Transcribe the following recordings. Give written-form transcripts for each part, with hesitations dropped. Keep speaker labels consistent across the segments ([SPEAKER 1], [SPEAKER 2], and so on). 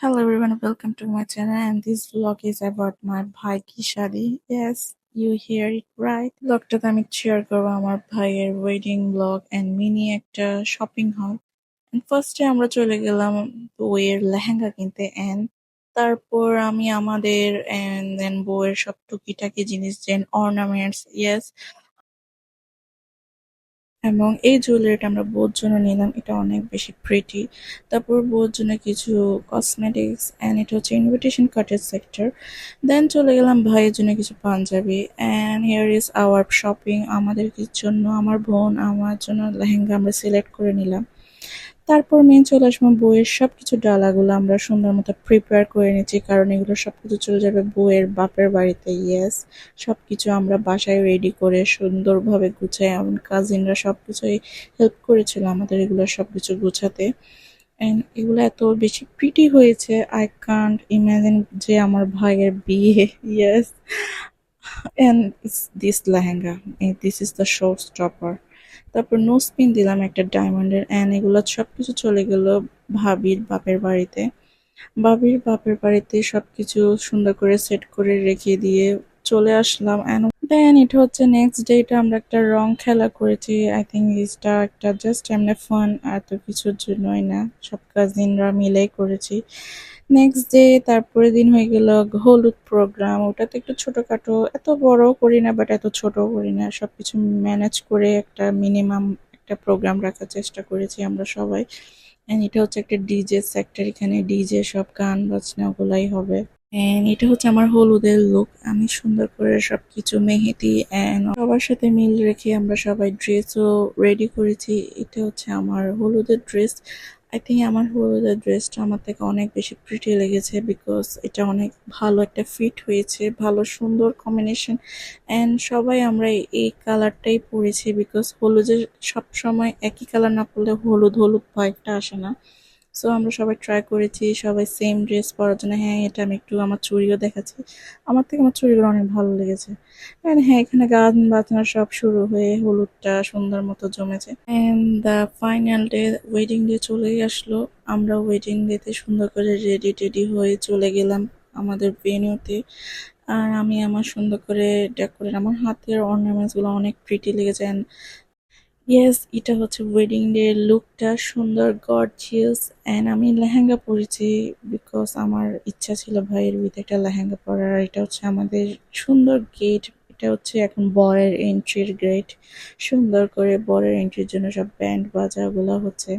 [SPEAKER 1] Hello everyone, welcome to my channel and this vlog is about my bhai ki shadi. Yes, you hear it right. Vlogটাতে আমি share করবো আমার ভাইয়ের wedding blog and mini একটা shopping হল। ফার্স্টে আমরা চলে গেলাম বউয়ের লেহেঙ্গা কিনতে এন্ড তারপর আমি আমাদের এন্ড দেন বউয়ের সব টুকিটাকি জিনিস যেন অর্নামেন্টস ইয়েস এবং এই জুয়েলারিটা আমরা বউর জন্য নিলাম, এটা অনেক বেশি প্রিটি। তারপর বউর জন্য কিছু কসমেটিক্স এন্ড এটা হচ্ছে ইনভিটেশন কাটের সেক্টর। দেন চলে গেলাম ভাইয়ের জন্য কিছু Punjabi and here is our shopping. আমাদের জন্য, আমার বোন আমার জন্য লেহেঙ্গা আমরা সিলেক্ট করে নিলাম। তারপর মেন চলে আসবো বউয়ের সবকিছু ডালাগুলো আমরা সুন্দর মতো প্রিপেয়ার করে নিচ্ছি, কারণ এগুলো সবকিছু চলে যাবে বউয়ের বাপের বাড়িতে। ইয়েস, সবকিছু আমরা বাসায় রেডি করে সুন্দরভাবে গুছাই। আমার কাজিনরা সবকিছুই হেল্প করেছিল আমাদের এগুলো সবকিছু গুছাতে। এন্ড এগুলো এত বেশি প্রিটি হয়েছে, আই কান্ট ইমাজিন যে আমার ভাইয়ের বিয়ে। Yes, and this lehenga, this is the show stopper. তারপর নোজ পিন দিলাম একটা ডায়মন্ডের এন্ড এগুলো সবকিছু চলে গেল ভাবির বাপের বাড়িতে। ভাবির বাপের বাড়িতে সবকিছু সুন্দর করে সেট করে রেখে দিয়ে চলে আসলাম এন্ড দেন এটা হচ্ছে নেক্সট ডে। এটা আমরা একটা রং খেলা করেছি। আই থিঙ্ক এটা একটা জাস্ট এমনি ফান, এত কিছুর জন্যই না, সব কাজিনরা মিলেই করেছি। নেক্সট ডে তারপরে দিন হয়ে গেল হলুদ প্রোগ্রাম। ওটাতে একটু ছোটখাটো, এত বড় করি না বাট এত ছোট করি না, সবকিছু ম্যানেজ করে একটা মিনিমাম একটা প্রোগ্রাম রাখার চেষ্টা করেছি আমরা সবাই। এন্ড এটা হচ্ছে একটা ডিজে সেক্টর, এখানে ডিজে সব গান বাজনা ওগুলাই হবে। এন্ড এটা হচ্ছে আমার হলুদের লুক। আমি সুন্দর করে সবকিছু মেহেদি এন্ড সবার সাথে মিল রেখে আমরা সবাই ড্রেসও রেডি করেছি। এটা হচ্ছে আমার হলুদের ড্রেস। আই থিঙ্ক আমার হলুদের ড্রেসটা আমার থেকে অনেক বেশি প্রিটি লেগেছে, বিকজ এটা অনেক ভালো একটা ফিট হয়েছে, ভালো সুন্দর কম্বিনেশন। এন্ড সবাই আমরা এই কালারটাই পরেছি, বিকজ হলুদের সব সময় একই কালার না পরলে হলুদ হলুদ ভাইবটা আসে না। সো আমরা সবাই ট্রাই করেছি সবাই সেম ড্রেস পরার জন্য। হ্যাঁ, এটা আমি একটু আমার চুড়িও দেখাচ্ছি। আমার থেকে আমার চুড়িগুলো অনেক ভালো লেগেছে। অ্যান্ড হ্যাঁ, এখানে গান বাজনা সব শুরু হয়ে হলুদটা সুন্দর মতো জমেছে। And the final day, wedding day চলেই আসলো। আমরা ওয়েডিং ডেতে সুন্দর করে রেডি টেডি হয়ে চলে গেলাম আমাদের ভেন্যুতে। আর আমি আমার সুন্দর করে ডেকোরেট, আমার হাতের অর্নামেন্টস গুলো অনেক প্রিটি লেগেছে। ইয়েস, এটা হচ্ছে ওয়েডিং ডে লুকটা, সুন্দর গর্জিয়াস। এন্ড আমি লেহেঙ্গা পরেছি বিকজ আমার ইচ্ছা ছিল ভাইয়ের বিয়েতে একটা লেহেঙ্গা পরার। আর এটা হচ্ছে আমাদের সুন্দর গেট, এটা হচ্ছে এখন বরের এন্ট্রির গেট। সুন্দর করে বরের এন্ট্রির জন্য সব ব্যান্ড বাজা গুলা হচ্ছে।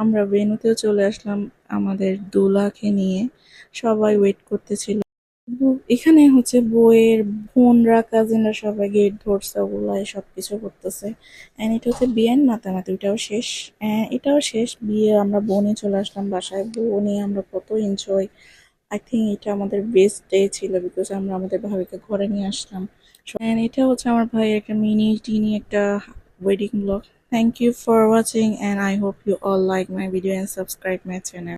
[SPEAKER 1] আমরা ভেন্যুতেও চলে আসলাম আমাদের দুলাকে নিয়ে, সবাই ওয়েট করতেছিল। এখানে হচ্ছে বউয়ের বোনরা কাজিনরা সবাই গেট ধরছে, ওগুলাই সবকিছু করতেছে। এন্ড এটা হচ্ছে বিয়ের মাতামাতি, ওটাও শেষ। এটাও শেষ বিয়ে। আমরা বোনে চলে আসলাম বাসায়, বউ আমরা কত এনজয়। আই থিঙ্ক এটা আমাদের বেস্ট ডে ছিল, বিকজ আমরা আমাদের ভাবিকে ঘরে নিয়ে আসলাম। এন্ড এটা হচ্ছে আমার ভাইয়ের একটা মিনি টিনি একটা wedding vlog. Thank you for watching and I hope you all like my video and subscribe my channel.